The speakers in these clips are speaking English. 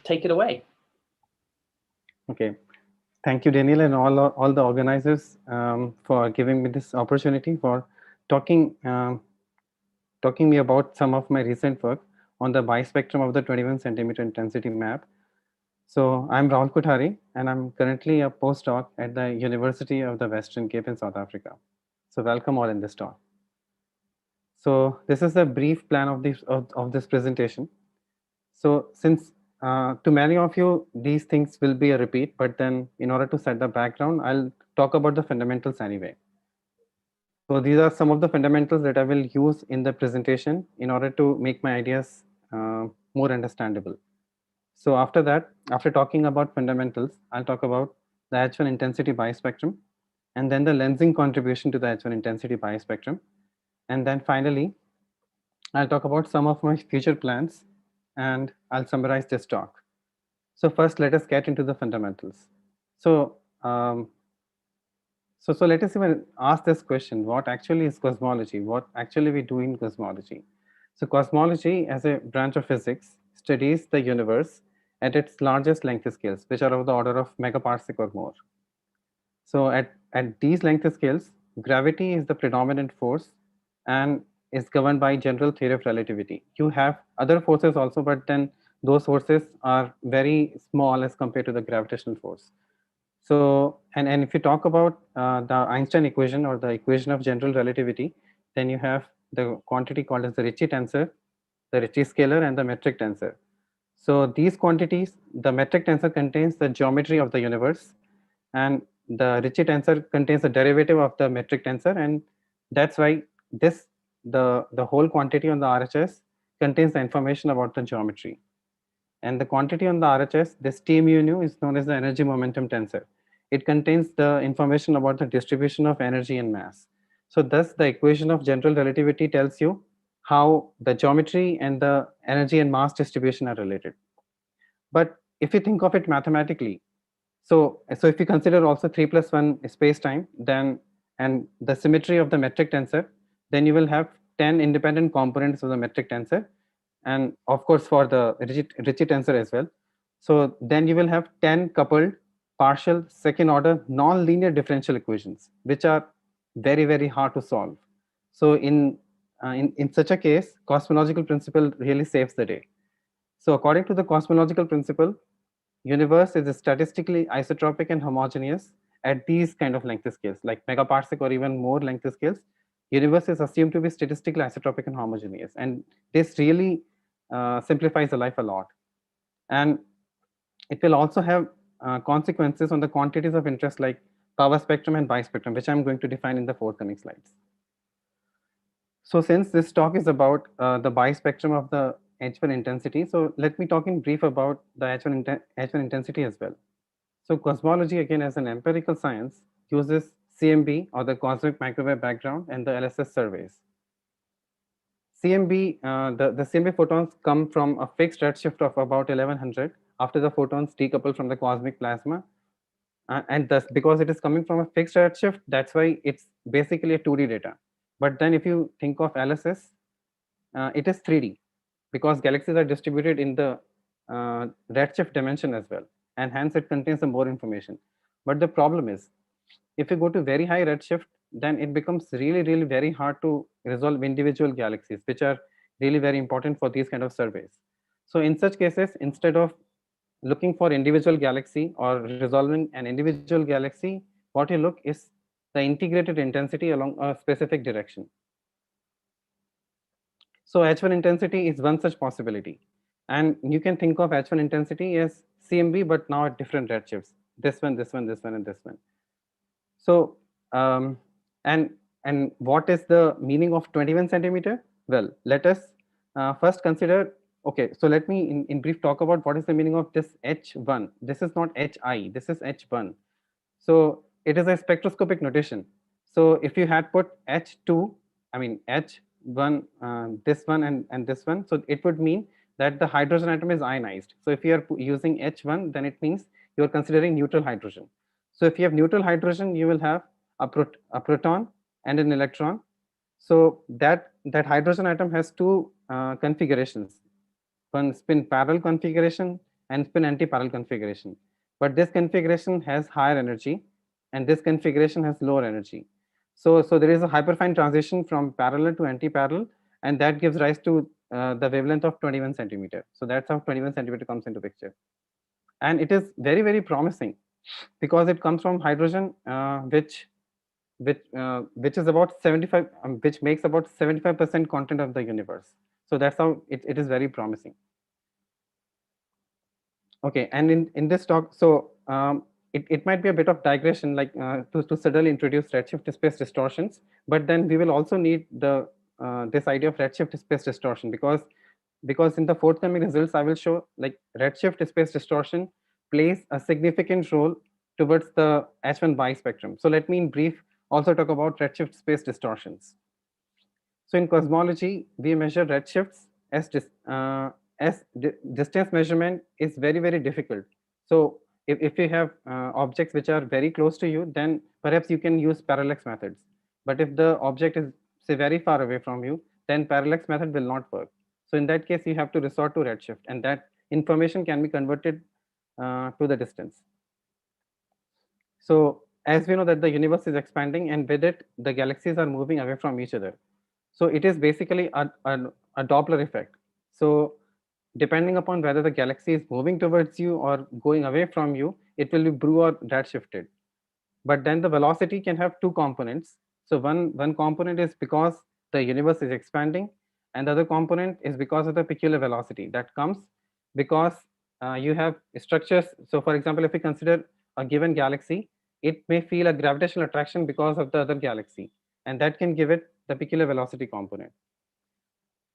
take it away. Okay, thank you, Daniel, and all the organizers for giving me this opportunity for talking talking me about some of my recent work on the bispectrum of the 21 centimeter intensity map. So I'm Rahul Kothari, and I'm currently a postdoc at the University of the Western Cape in South Africa. So welcome all in this talk. So this is the brief plan of this presentation. So since to many of you, these things will be a repeat, but then in order to set the background, I'll talk about the fundamentals anyway. So these are some of the fundamentals that I will use in the presentation in order to make my ideas more understandable. So after that, after talking about fundamentals, I'll talk about the H1 intensity bispectrum, and then the lensing contribution to the H1 intensity bispectrum. And then finally, I'll talk about some of my future plans, and I'll summarize this talk. So first, let us get into the fundamentals. So, so let us even ask this question: what actually is cosmology? What actually we do in cosmology? So cosmology, as a branch of physics, studies the universe at its largest length scales, which are of the order of megaparsec or more. So at these length scales, gravity is the predominant force and is governed by general theory of relativity. You have other forces also, but then those forces are very small as compared to the gravitational force. So, and if you talk about the Einstein equation or the equation of general relativity, then you have the quantity called as the Ricci tensor, the Ricci scalar, and the metric tensor. So these quantities, the metric tensor contains the geometry of the universe, and the Ricci tensor contains the derivative of the metric tensor, and that's why this the whole quantity on the RHS contains the information about the geometry. And the quantity on the RHS, this T mu nu, is known as the energy momentum tensor. It contains the information about the distribution of energy and mass. So thus the equation of general relativity tells you how the geometry and the energy and mass distribution are related. But if you think of it mathematically, so if you consider also 3 plus 1 space time, then and the symmetry of the metric tensor, then you will have 10 independent components of the metric tensor, and of course for the Ricci tensor as well. So then you will have 10 coupled partial second order non-linear differential equations, which are very hard to solve. So in such a case, cosmological principle really saves the day. So according to the cosmological principle, universe is statistically isotropic and homogeneous at these kind of length scales, like megaparsec or even more length scales. Universe is assumed to be statistically isotropic and homogeneous, and this really simplifies the life a lot. And it will also have consequences on the quantities of interest like power spectrum and bispectrum, which I'm going to define in the forthcoming slides. So since this talk is about the bispectrum of the H1 intensity, so let me talk in brief about the H1 intensity as well. So cosmology, again, as an empirical science, uses CMB, or the cosmic microwave background, and the LSS surveys. CMB, the CMB photons come from a fixed redshift of about 1100 after the photons decouple from the cosmic plasma. And thus, because it is coming from a fixed redshift, that's why it's basically a 2D data. But then if you think of LSS, it is 3D, because galaxies are distributed in the redshift dimension as well, and hence it contains some more information. But the problem is, if you go to very high redshift, then it becomes really very hard to resolve individual galaxies, which are really very important for these kind of surveys. So in such cases, instead of looking for individual galaxy or resolving an individual galaxy, what you look is the integrated intensity along a specific direction. So H1 intensity is one such possibility. And you can think of H1 intensity as CMB, but now at different redshifts. This one, this one, this one, and this one. So, and what is the meaning of 21 centimeter? Well, let us first consider, okay, so let me in brief talk about what is the meaning of this H1. This is not HI, this is H1. So it is a spectroscopic notation. So if you had put H2, I mean H1, this one and this one, so it would mean that the hydrogen atom is ionized. So if you are using H1, then it means you are considering neutral hydrogen. So if you have neutral hydrogen, you will have a proton and an electron. So that hydrogen atom has two configurations: one spin parallel configuration and spin anti-parallel configuration. But this configuration has higher energy, and this configuration has lower energy. So there is a hyperfine transition from parallel to anti-parallel, and that gives rise to the wavelength of 21 centimeter. So that's how 21 centimeter comes into picture, and it is very promising because it comes from hydrogen, which is about 75, which makes about 75% content of the universe. So that's how it is very promising. Okay, and in this talk, so it might be a bit of digression, like to suddenly introduce redshift space distortions, but then we will also need the this idea of redshift space distortion, because in the forthcoming results I will show like redshift space distortion plays a significant role towards the H1 spectrum. So let me in brief also talk about redshift space distortions. So in cosmology, we measure redshifts as distance measurement is very difficult. So if you have objects which are very close to you, then perhaps you can use parallax methods. But if the object is say very far away from you, then parallax method will not work. So in that case, you have to resort to redshift, and that information can be converted to the distance. So as we know that the universe is expanding, and with it, the galaxies are moving away from each other. So it is basically a Doppler effect. So depending upon whether the galaxy is moving towards you or going away from you, it will be blue or red shifted. But then the velocity can have two components. So one component is because the universe is expanding, and the other component is because of the peculiar velocity that comes because you have structures. So for example, if we consider a given galaxy, it may feel a gravitational attraction because of the other galaxy, and that can give it the peculiar velocity component.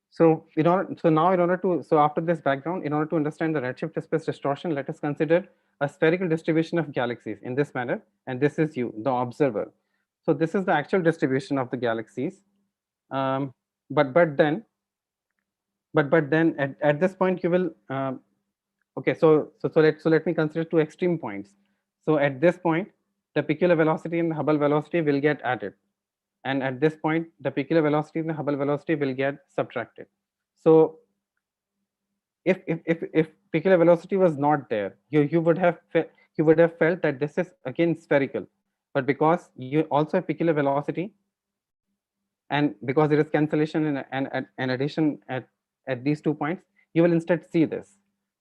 So after this background, in order to understand the redshift space distortion, let us consider a spherical distribution of galaxies in this manner, and this is you, the observer. So this is the actual distribution of the galaxies. Um, but then at this point you will okay. So let me consider two extreme points. So at this point, the peculiar velocity and the Hubble velocity will get added, and at this point, the peculiar velocity and the Hubble velocity will get subtracted. So if peculiar velocity was not there, you would have felt that this is again spherical, but because you also have peculiar velocity, and because there is cancellation and addition at these 2 points, you will instead see this.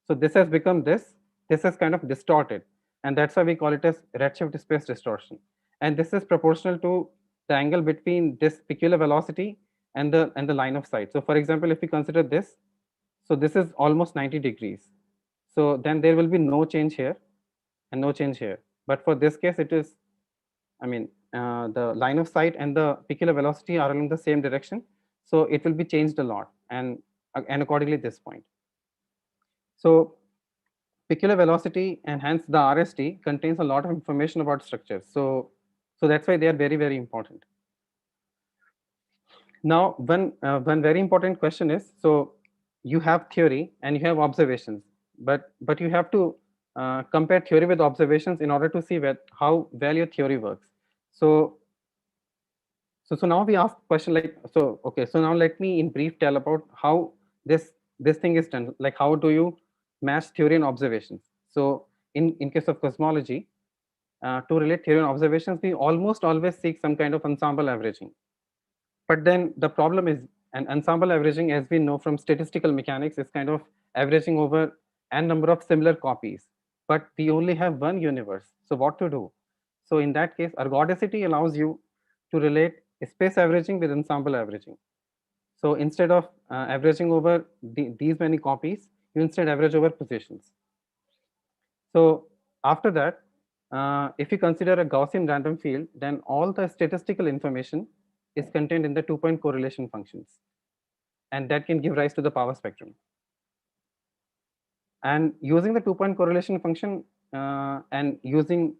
So this has become this is kind of distorted, and that's why we call it as redshift space distortion. And this is proportional to the angle between this peculiar velocity and the line of sight. So for example, if we consider this, so this is almost 90 degrees. So then there will be no change here and no change here. But for this case, it is, I mean, the line of sight and the peculiar velocity are along the same direction. So it will be changed a lot, and accordingly this point. So peculiar velocity and hence the RST contains a lot of information about structures. So that's why they are very important. Now, one very important question is, so you have theory and you have observations, but you have to compare theory with observations in order to see how well your theory works. So now we ask question like, so okay, so now let me in brief tell about how this thing is done. Like, how do you match theory and observations? So in case of cosmology, to relate theory and observations, we almost always seek some kind of ensemble averaging. But then the problem is, an ensemble averaging, as we know from statistical mechanics, is kind of averaging over n number of similar copies. But we only have one universe. So what to do? So in that case, ergodicity allows you to relate space averaging with ensemble averaging. So instead of averaging over these many copies, you instead average over positions. So after that, if you consider a Gaussian random field, then all the statistical information is contained in the 2-point correlation functions, and that can give rise to the power spectrum. And using the 2-point correlation function and using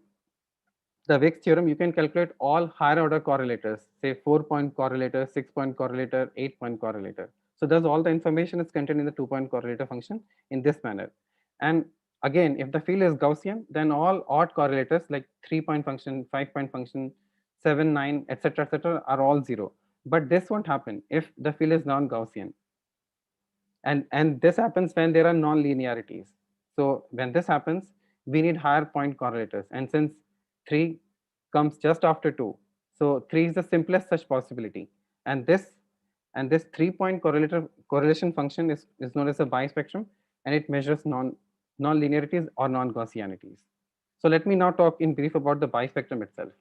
the Wick's theorem, you can calculate all higher order correlators, say 4-point correlator, 6-point correlator, 8-point correlator. So thus all the information is contained in the 2-point correlator function in this manner. And again, if the field is Gaussian, then all odd correlators like 3-point function, 5-point function, 7, 9, etc., are all 0. But this won't happen if the field is non-Gaussian. And this happens when there are non-linearities. So when this happens, we need higher point correlators. And since 3 comes just after 2, so 3 is the simplest such possibility. And this 3-point correlation function is known as a bispectrum, and it measures non-linearities or non-Gaussianities. So let me now talk in brief about the bispectrum itself.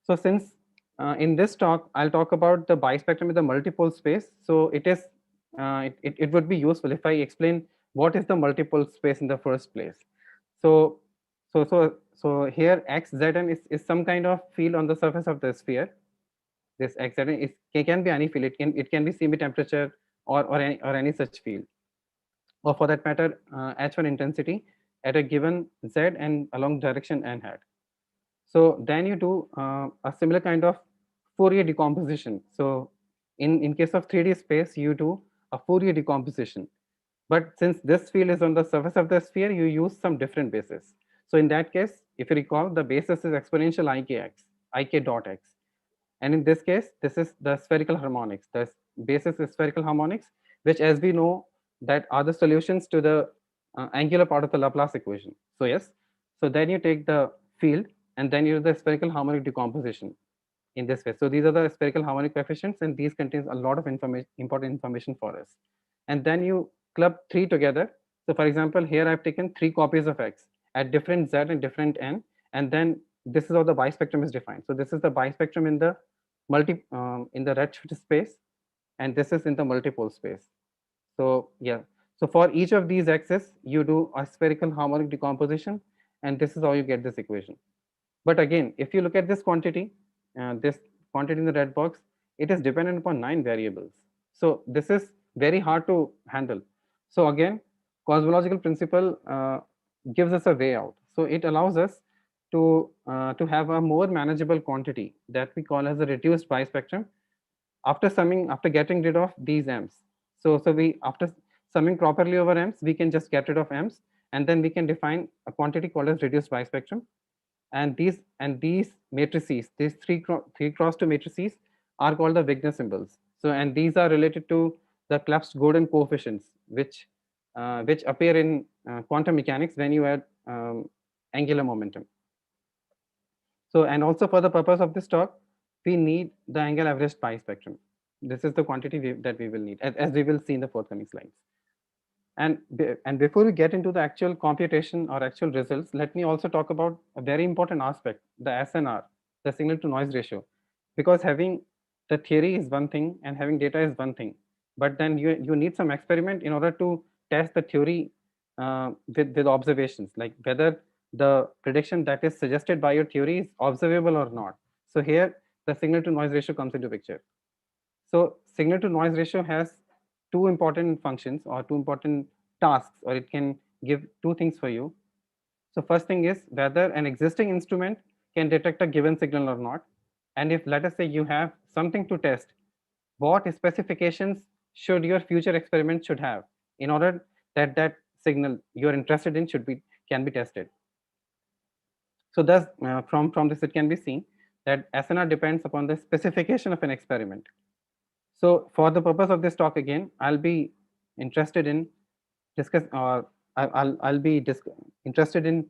So since in this talk, I'll talk about the bispectrum in the multipole space. So it would be useful if I explain what is the multipole space in the first place. So so here x zn is some kind of field on the surface of the sphere. This x zn can be any field. It can be semi temperature or any such field, or for that matter h1 intensity at a given z and along direction n hat. So then you do a similar kind of Fourier decomposition. So in case of 3D space, you do a Fourier decomposition. But since this field is on the surface of the sphere, you use some different basis. So in that case, if you recall, the basis is exponential ikx, ik dot x. And in this case, this is the spherical harmonics. The basis is spherical harmonics, which, as we know, that are the solutions to the angular part of the Laplace equation. So yes, so then you take the field and then you do the spherical harmonic decomposition in this way. So these are the spherical harmonic coefficients, and these contains a lot of important information for us. And then you club 3 together. So for example, here I've taken 3 copies of x at different z and different n, and then this is how the bispectrum is defined. So this is the bispectrum in the in the redshift space, and this is in the multipole space. So yeah, so for each of these x's, you do a spherical harmonic decomposition, and this is how you get this equation. But again, if you look at this quantity in the red box, it is dependent upon 9 variables. So this is very hard to handle. So again, cosmological principle gives us a way out. So it allows us to have a more manageable quantity that we call as a reduced bispectrum after getting rid of these m's. So we after summing properly over m's, we can just get rid of m's, and then we can define a quantity called as reduced bispectrum. And these matrices, these three cross 2 matrices, are called the Wigner symbols. So and these are related to the Clebsch-Gordan coefficients, which appear in quantum mechanics when you add angular momentum. So and also for the purpose of this talk, we need the angle averaged bispectrum. This is the quantity that we will need, as we will see in the forthcoming slides. And before we get into the actual computation or actual results, let me also talk about a very important aspect, the SNR, the signal to noise ratio. Because having the theory is one thing and having data is one thing, but then you need some experiment in order to test the theory with observations, like whether the prediction that is suggested by your theory is observable or not. So here the signal to noise ratio comes into picture. So signal to noise ratio has two important functions or two important tasks, or it can give two things for you. So first thing is whether an existing instrument can detect a given signal or not. And if, let us say, you have something to test, what specifications should your future experiment should have in order that that signal you're interested in can be tested. So thus from this it can be seen that SNR depends upon the specification of an experiment. So for the purpose of this talk, again, I'll be interested in discuss or interested in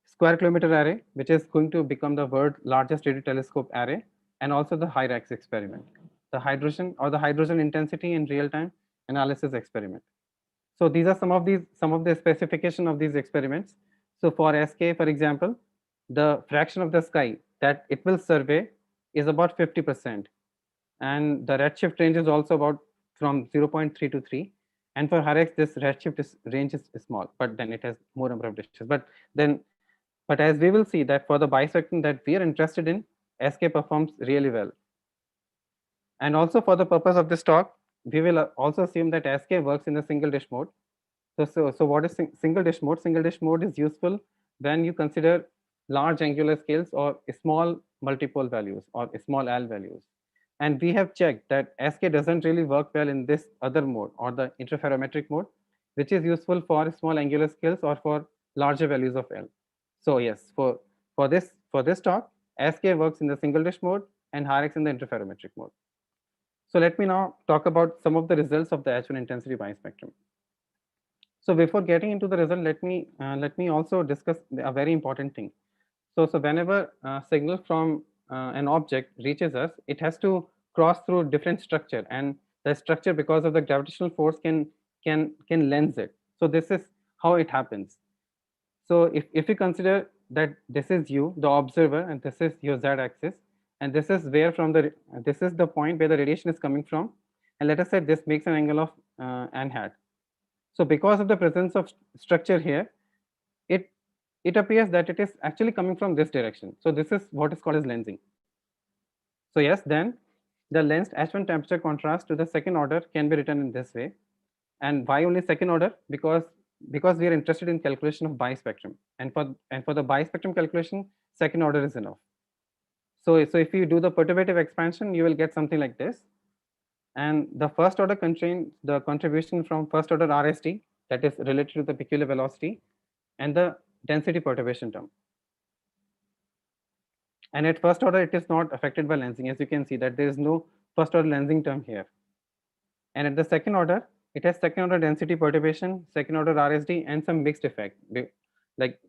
square kilometer array, which is going to become the world's largest radio telescope array, and also the HIRAX experiment, the hydrogen intensity in real time analysis experiment. So these are some of the specification of these experiments. So for SK, for example, the fraction of the sky that it will survey is about 50%, and the redshift range is also about from 0.3 to 3. And for HIRAX, this redshift range is small, but then it has more number of dishes. But as we will see that for the bispectrum that we are interested in, SK performs really well. And also for the purpose of this talk, we will also assume that SK works in the single dish mode. So what is single dish mode? Single dish mode is useful when you consider large angular scales or small multipole values or small L values. And we have checked that SK doesn't really work well in this other mode, or the interferometric mode, which is useful for small angular scales or for larger values of L. So yes, for this talk, SK works in the single dish mode and HIRAX in the interferometric mode. So let me now talk about some of the results of the H1 intensity bispectrum. So before getting into the result, let me also discuss a very important thing. So whenever signal from an object reaches us, it has to cross through different structure, and the structure, because of the gravitational force, can lens it. So this is how it happens. So if you consider that this is you, the observer, and this is your z-axis, and this is where from the this is the point where the radiation is coming from, and let us say this makes an angle of n hat. So because of the presence of structure here, it it appears that it is actually coming from this direction. So this is what is called as lensing. So yes, then the lensed H1 temperature contrast to the second order can be written in this way. And why only second order? Because we are interested in calculation of bispectrum, and for the bispectrum calculation, second order is enough. So if you do the perturbative expansion, you will get something like this. And the first order contains the contribution from first order RST, that is related to the peculiar velocity, and the density perturbation term. And at first order, it is not affected by lensing. As you can see that there is no first order lensing term here. And at the second order, it has second order density perturbation, second order RSD, and some mixed effect, like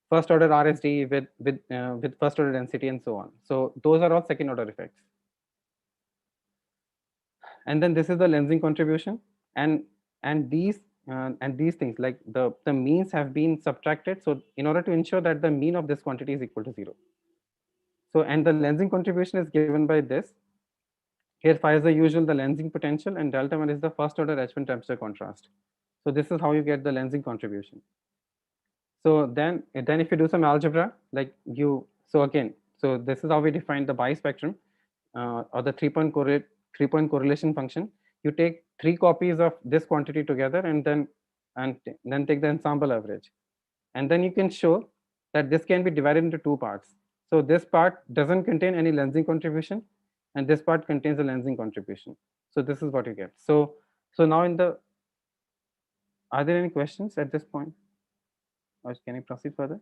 first order RSD with first order density and so on. So those are all second order effects. And then this is the lensing contribution, and these things, like the means have been subtracted. So in order to ensure that the mean of this quantity is equal to 0. So, and the lensing contribution is given by this. Here phi is the usual, the lensing potential, and delta 1 is the first order H1 temperature contrast. So this is how you get the lensing contribution. So then if you do some algebra, like so again, so this is how we define the bispectrum, or the 3-point correlation function. You take 3 copies of this quantity together, and then take the ensemble average, and then you can show that this can be divided into 2 parts. So this part doesn't contain any lensing contribution, and this part contains a lensing contribution. So this is what you get. So now are there any questions at this point, or can I proceed further?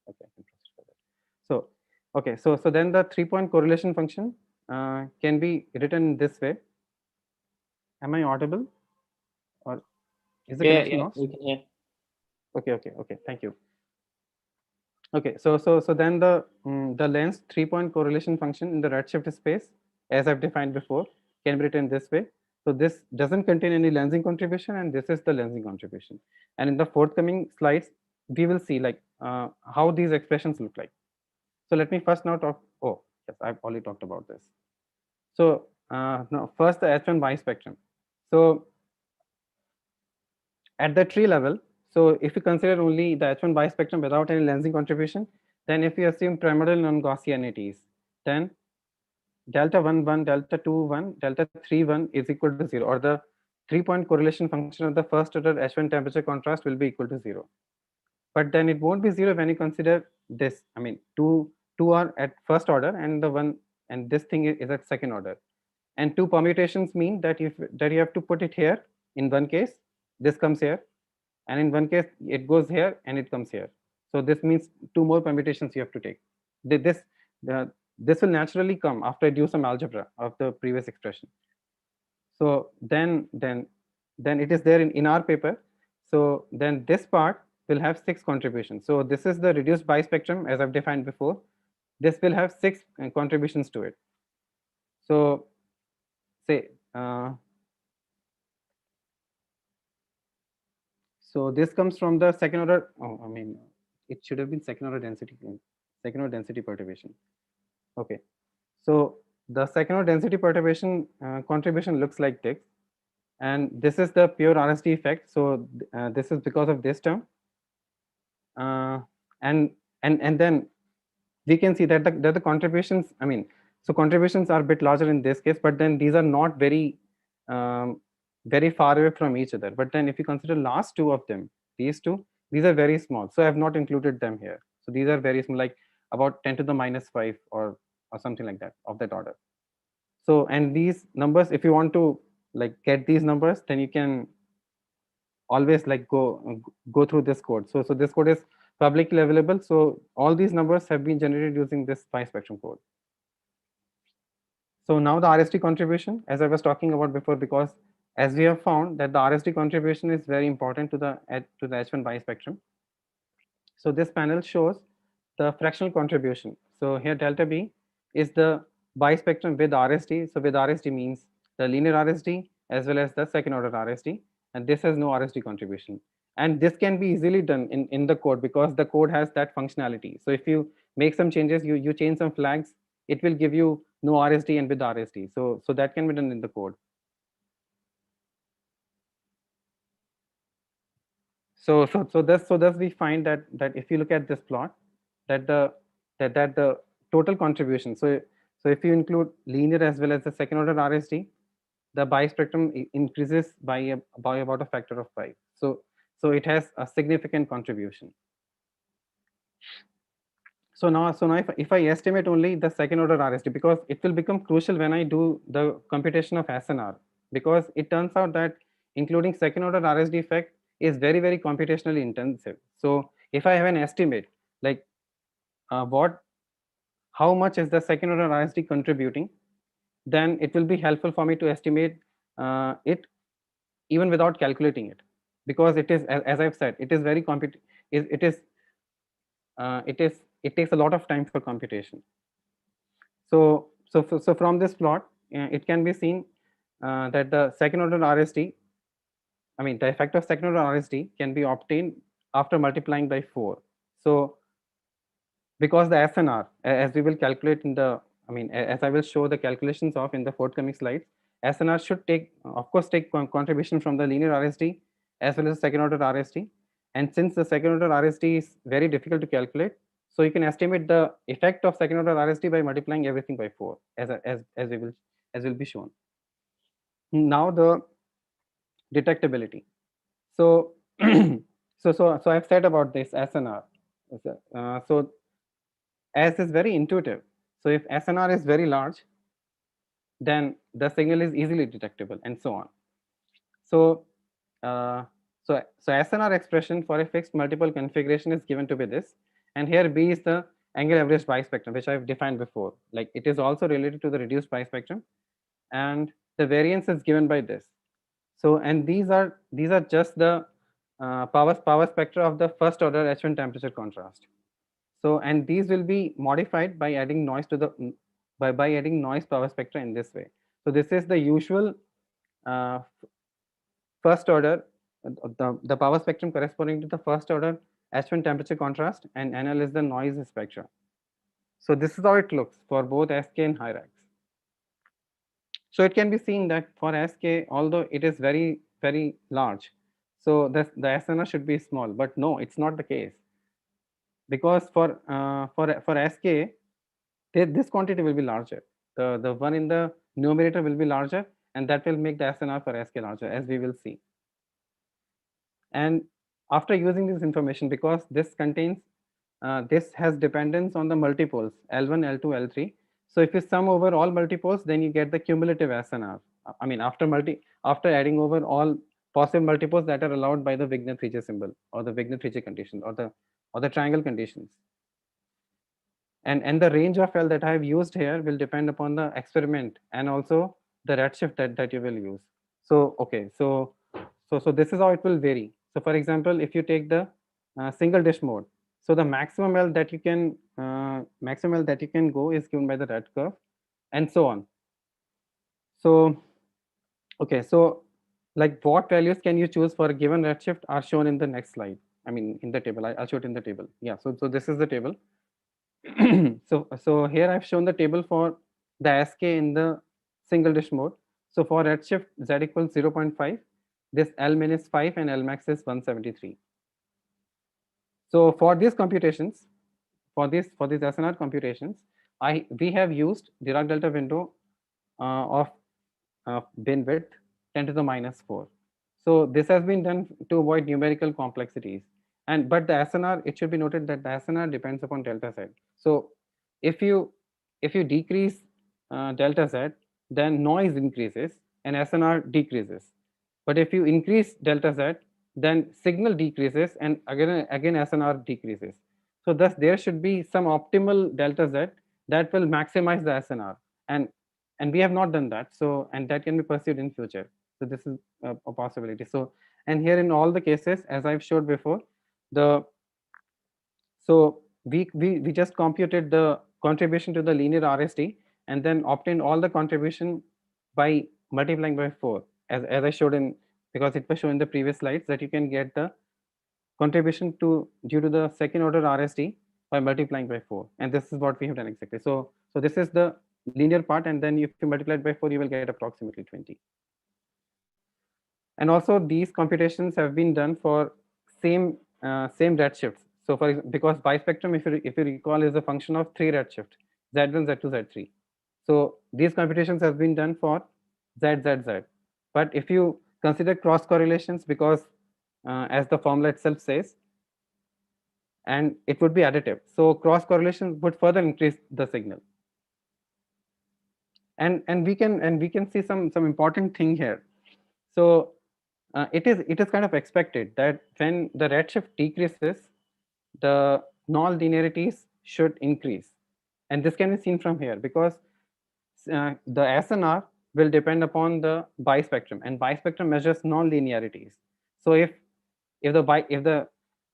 Okay, I can proceed further. So okay, so then the 3-point correlation function can be written in this way. Am I audible, or is the connection lost? we can hear. Okay, thank you. Okay, so then the lens 3-point correlation function in the redshift space, as I've defined before, can be written this way. So this doesn't contain any lensing contribution, and this is the lensing contribution. And in the forthcoming slides, we will see like how these expressions look like. So let me first now talk. Oh yes, I've already talked about this. So now first the H1 bispectrum. So at the tree level, so if you consider only the H1 bispectrum without any lensing contribution, then if you assume primordial non-Gaussianities, then delta 1 1, delta 2 1, delta 3 1 is equal to 0, or the 3-point correlation function of the first order H1 temperature contrast will be equal to 0. But then it won't be 0 when you consider this. I mean, two are at first order, and the one, and this thing is at second order. And 2 permutations mean that you have to put it here. In one case, this comes here, and in one case it goes here and it comes here. So this means 2 more permutations you have to take. This will naturally come after I do some algebra of the previous expression. So then it is there in our paper. So then this part will have 6 contributions. So this is the reduced bispectrum as I've defined before. This will have 6 contributions to it. So say so this comes from the second order. Oh, I mean, it should have been second order density perturbation. Okay, so the second order density perturbation contribution looks like this, and this is the pure RSD effect. So this is because of this term, and then we can see that the contributions. I mean, so contributions are a bit larger in this case, but then these are not very very far away from each other. But then if you consider last 2 of them, these are very small. So I have not included them here. So these are very small, like about 10 to the minus 5 or something like that, of that order. So, and these numbers, if you want to like get these numbers, then you can always like go through this code. So this code is publicly available. So all these numbers have been generated using this bispectrum code. So now the RST contribution, as I was talking about before, because as we have found that the RSD contribution is very important to the H1 bispectrum. So this panel shows the fractional contribution. So here delta B is the bispectrum with RSD. So with RSD means the linear RSD as well as the second order RSD, and this has no RSD contribution. And this can be easily done in the code because the code has that functionality. So if you make some changes, you change some flags, it will give you no RSD and with RSD. So that can be done in the code. So thus we find that if you look at this plot, that the total contribution. So if you include linear as well as the second order RSD, the bispectrum increases by about a factor of 5. So it has a significant contribution. So now if I estimate only the second order RSD, because it will become crucial when I do the computation of SNR, because it turns out that including second order RSD effect is very computationally intensive. So if I have an estimate like what how much is the second order RSD contributing, then it will be helpful for me to estimate it even without calculating it, because it is, as I've said, it is very it takes a lot of time for computation. So from this plot, it can be seen that the second order RSD, I mean the effect of second order RSD can be obtained after multiplying by 4. So because the SNR, as we will calculate in the, I mean, as I will show the calculations of in the forthcoming slides, SNR should take, of course, take contribution from the linear RSD as well as the second order RSD. And since the second order RSD is very difficult to calculate, so you can estimate the effect of second order RSD by multiplying everything by 4, as will be shown. Now the detectability. So so I've said about this SNR. So as is very intuitive. So if SNR is very large, then the signal is easily detectable, and so on. So so SNR expression for a fixed multiple configuration is given to be this, and here B is the angle average bispectrum, which I've defined before. Like it is also related to the reduced bispectrum, and the variance is given by this. So and these are just the power spectra of the first order H1 temperature contrast. So and these will be modified by adding noise to the by adding noise power spectra in this way. So this is the usual uh, first order, the power spectrum corresponding to the first order H1 temperature contrast, and NL is the noise spectra. So this is how it looks for both SK and Hyrax. So it can be seen that for SK, although it is very large, so the SNR should be small, but no, it's not the case, because for SK, this quantity will be larger. The one in the numerator will be larger, and that will make the SNR for SK larger, as we will see. And after using this information, because this has dependence on the multipoles L1, L2, L3. So if you sum over all multipoles, then you get the cumulative SNR. I mean, after adding over all possible multipoles that are allowed by the Wigner-3J symbol, or the Wigner-3J condition, or the triangle conditions. And the range of L that I have used here will depend upon the experiment and also the redshift that you will use. So okay, so this is how it will vary. So for example, if you take the single dish mode, so the maximum L that you can go is given by the red curve, and so on. So okay, so like what values can you choose for a given redshift are shown in the next slide. I mean in the table. I'll show it in the table. Yeah. So this is the table. So here I've shown the table for the SK in the single dish mode. So for redshift Z equals 0.5, this L min is 5 and L max is 173. So for these computations, for these SNR computations, we have used Dirac delta window of bin width 10 to the minus 4. So this has been done to avoid numerical complexities. And but the SNR, it should be noted that the SNR depends upon delta Z. So if you decrease delta Z, then noise increases and SNR decreases. But if you increase delta Z, then signal decreases and again SNR decreases. So thus there should be some optimal delta Z that will maximize the SNR, and we have not done that. So and that can be pursued in future. So this is a possibility. So, and here in all the cases, as I've showed before, the so we just computed the contribution to the linear RST and then obtained all the contribution by multiplying by 4, as I showed in, because it was shown in the previous slides that you can get the contribution to due to the second order RST by multiplying by 4, and this is what we have done exactly. So this is the linear part, and then if you multiply it by 4, you will get approximately 20. And also these computations have been done for same redshifts. So because bispectrum, if you recall, is a function of 3 redshift, Z1, Z2, Z3. So these computations have been done for Z, Z, Z. But if you consider cross correlations, because as the formula itself says, and it would be additive, so cross correlation would further increase the signal. And we can see some important thing here. So it is kind of expected that when the redshift decreases, the non-linearities should increase, and this can be seen from here, because the SNR will depend upon the bispectrum, and bispectrum measures non-linearities. So if the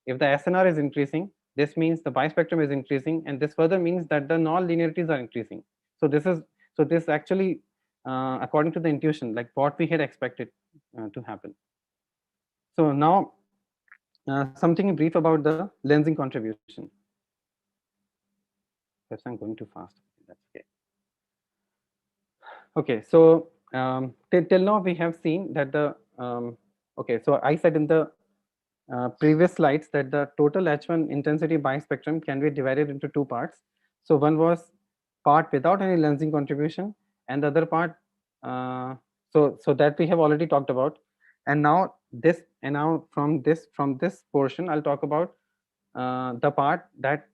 SNR is increasing, this means the bispectrum is increasing, and this further means that the non-linearities are increasing. So this actually, according to the intuition, like what we had expected to happen. So now something brief about the lensing contribution. Perhaps I'm going too fast. That's okay. Okay, so till now we have seen that the okay. So I said in the previous slides that the total H1 intensity bispectrum can be divided into 2 parts. So one was part without any lensing contribution, and the other part, so that we have already talked about. And now from this portion, I'll talk about the part that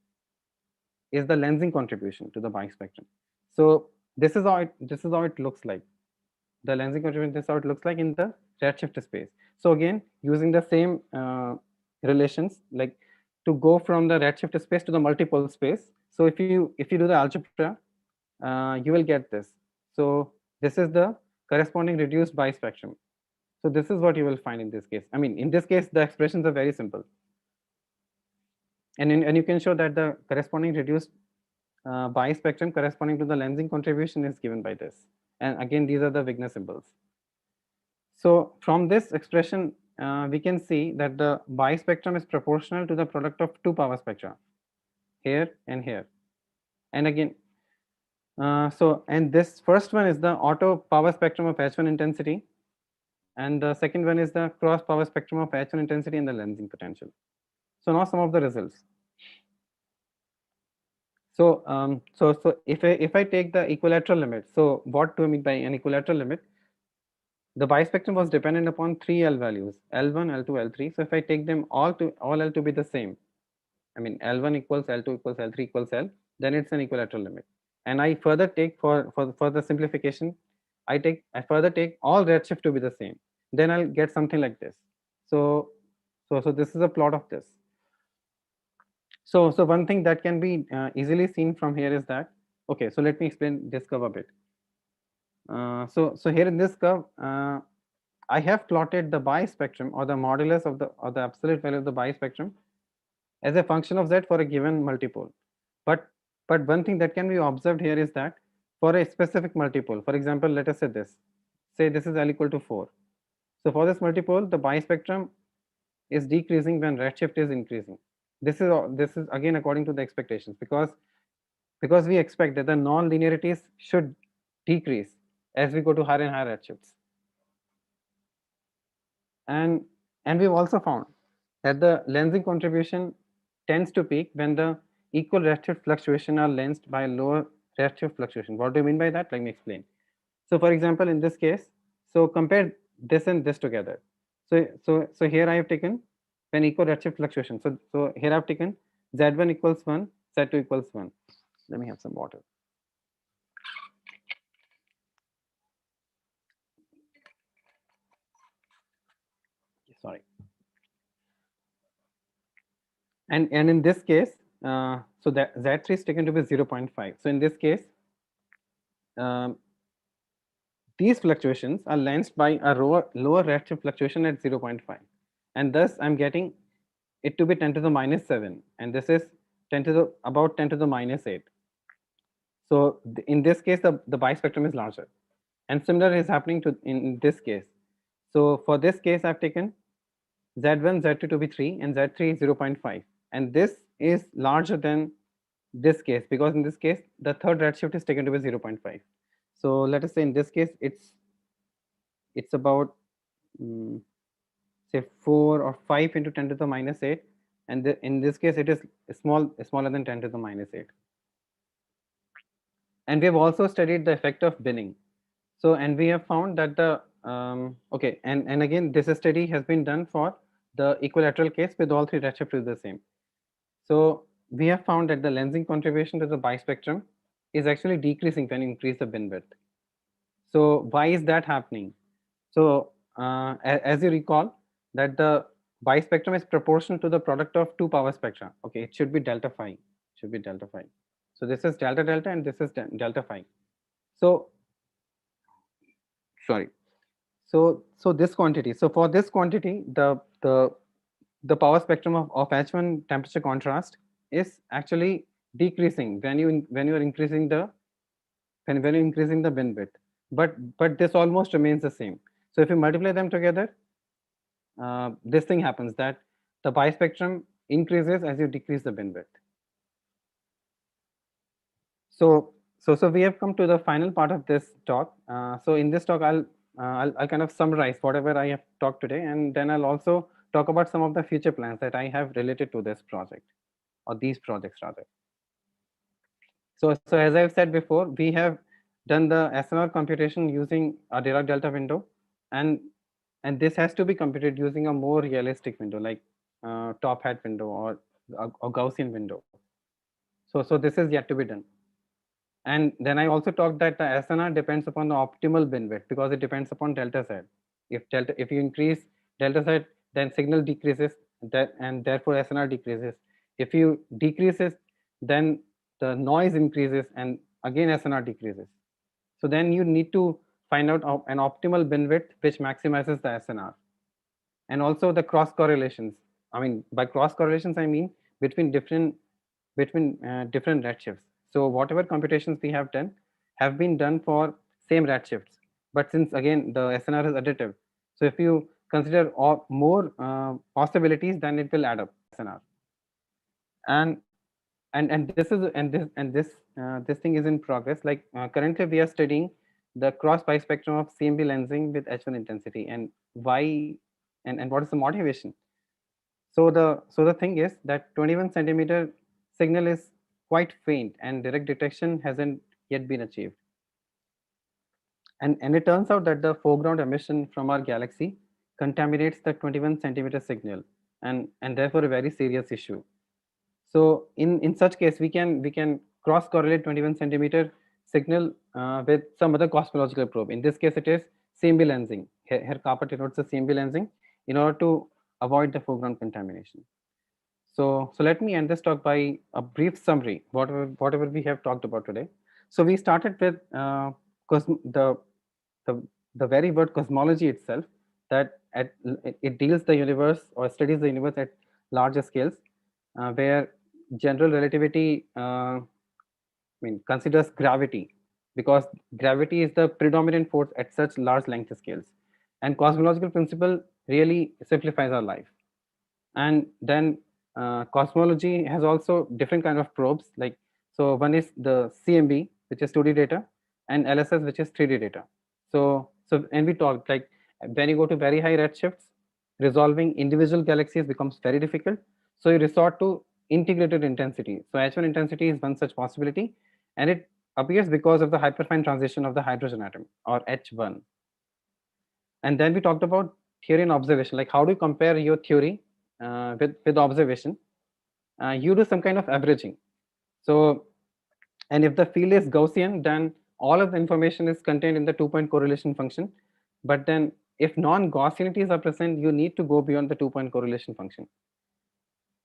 is the lensing contribution to the bispectrum. So this is how it looks like. The lensing contribution, this is how it looks like in the redshift space. So again, using the same relations, like to go from the redshift space to the multipole space. So if you do the algebra, you will get this. So this is the corresponding reduced bispectrum. So this is what you will find in this case. I mean, in this case, the expressions are very simple, and you can show that the corresponding reduced bispectrum corresponding to the lensing contribution is given by this. And again, these are the Wigner symbols. So from this expression, we can see that the bispectrum is proportional to the product of 2 power spectra, here and here. And again, and this first one is the auto power spectrum of H1 intensity, and the second one is the cross power spectrum of H1 intensity and the lensing potential. So now some of the results. So so if I take the equilateral limit, so what do I mean by an equilateral limit? The bispectrum was dependent upon 3 L values, L1, L2, L3. So if I take them all L to be the same, I mean L1 equals L2 equals L3 equals L, then it's an equilateral limit. And I further take for the simplification, I further take all redshift to be the same. Then I'll get something like this. So this is a plot of this. So one thing that can be easily seen from here is that, okay, so let me explain this curve a bit. So here in this curve, I have plotted the bispectrum, or the modulus of the absolute value of the bispectrum, as a function of z for a given multipole. But one thing that can be observed here is that for a specific multipole, for example, let us say this is L equal to 4. So for this multipole, the bispectrum is decreasing when redshift is increasing. This is again according to the expectations, because we expect that the non-linearities should decrease as we go to higher and higher redshifts. And we've also found that the lensing contribution tends to peak when the equal redshift fluctuation are lensed by lower redshift fluctuation. What do you mean by that? Let me explain. So for example, in this case, so compare this and this together. So here I have taken when equal redshift fluctuation. So here I've taken Z1 equals 1, Z2 equals 1. Let me have some water. Sorry. And in this case, so that Z3 is taken to be 0.5. So in this case, these fluctuations are lensed by a lower redshift fluctuation at 0.5, and thus I'm getting it to be 10 to the minus 7, and this is 10 to the about 10 to the minus 8. So in this case, the bispectrum is larger, and similar is happening to in this case. So for this case, I've taken Z1, Z2 to be 3, and Z3 is 0.5, and this is larger than this case, because in this case the third redshift is taken to be 0.5. So let us say in this case it's about say 4 or 5 into 10 to the minus 8, and in this case it is smaller than 10 to the minus 8. And we have also studied the effect of binning. So, and we have found that the okay, and again this study has been done for the equilateral case with all three redshifts is the same. So we have found that the lensing contribution to the bispectrum is actually decreasing when you increase the bin width. So why is that happening? So as you recall that the bispectrum is proportional to the product of two power spectra. Okay, it should be delta phi. Should be delta phi. So this is delta delta and this is delta phi. So sorry. So this quantity. So for this quantity, the power spectrum of H1 temperature contrast is actually decreasing when you're increasing the when you're increasing the bin width. But this almost remains the same. So if you multiply them together, this thing happens that the bispectrum increases as you decrease the bin width. So we have come to the final part of this talk. So in this talk, I'll kind of summarize whatever I have talked today, and then I'll also talk about some of the future plans that I have related to this project, or these projects rather. So as I've said before, we have done the SNR computation using a Dirac delta window, and this has to be computed using a more realistic window like top hat window or Gaussian window. So this is yet to be done. And then I also talked that the SNR depends upon the optimal bin width because it depends upon delta Z. If you increase delta Z, then signal decreases and therefore SNR decreases. If you decrease it, then the noise increases and again SNR decreases. So then you need to find out an optimal bin width which maximizes the SNR. And also the cross correlations. I mean, by cross correlations, I mean between different redshifts. So whatever computations we have done have been done for same redshifts. But since again the SNR is additive, so if you consider more possibilities, then it will add up SNR. And this thing is in progress. Like currently we are studying the cross bispectrum of CMB lensing with H1 intensity, and why and what is the motivation. So the thing is that 21 centimeter signal is quite faint and direct detection hasn't yet been achieved. And it turns out that the foreground emission from our galaxy contaminates the 21 centimeter signal, and therefore a very serious issue. So in such case, we can cross correlate 21 centimeter signal with some other cosmological probe. In this case, it is CMB lensing. Here kappa denotes the CMB lensing in order to avoid the foreground contamination. So let me end this talk by a brief summary, whatever we have talked about today. So we started with the very word cosmology itself, that it deals the universe or studies the universe at larger scales, where general relativity considers gravity, because gravity is the predominant force at such large length scales, and cosmological principle really simplifies our life. And then cosmology has also different kind of probes, like, so one is the CMB, which is 2D data, and LSS, which is 3D data. And we talked like when you go to very high redshifts, resolving individual galaxies becomes very difficult, so you resort to integrated intensity. So H1 intensity is one such possibility, and it appears because of the hyperfine transition of the hydrogen atom, or H1. And then we talked about theory and observation, like how do you compare your theory with observation. You do some kind of averaging. So, and if the field is Gaussian, then all of the information is contained in the 2-point correlation function. But then if non-Gaussianities are present, you need to go beyond the 2-point correlation function.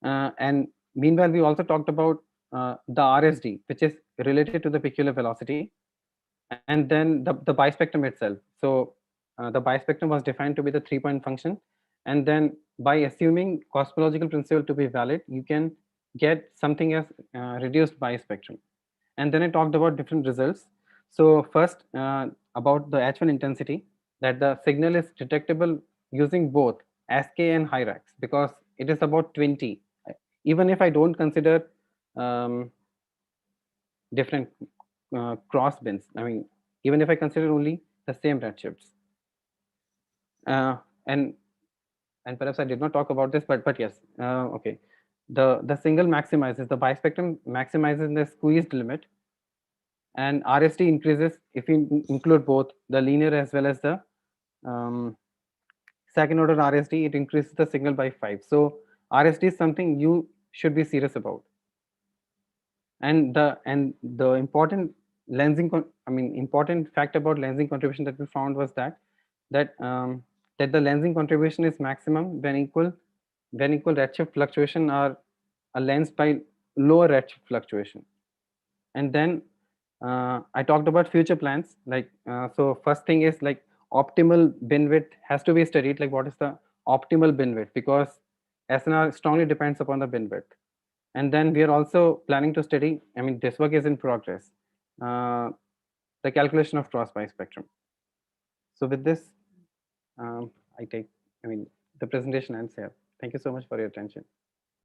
And meanwhile, we also talked about the RSD, which is related to the peculiar velocity. and then the bispectrum itself. So the bispectrum was defined to be the 3-point function, and then by assuming cosmological principle to be valid, you can get something as reduced bispectrum. And then I talked about different results. So first, about the H1 intensity, that the signal is detectable using both ASK and HIRAX, because it is about 20. Even if I don't consider um, different cross bins, I mean, even if I consider only the same redshifts, uh, and and perhaps I did not talk about this, but yes, okay. The single maximizes, the bispectrum maximizes the squeezed limit, and RST increases if we include both the linear as well as the um, second order RST. It increases the signal by 5. So RST is something you should be serious about. And the important important fact about lensing contribution that we found was that the lensing contribution is maximum when equal redshift fluctuation are lensed by lower redshift fluctuation. And then I talked about future plans. So first thing is like optimal bin width has to be studied. Like what is the optimal bin width? Because SNR strongly depends upon the bin width. And then we are also planning to study. I mean, this work is in progress. Uh, the calculation of cross bispectrum. So with this, um, I take. I mean, the presentation ends here. Thank you so much for your attention.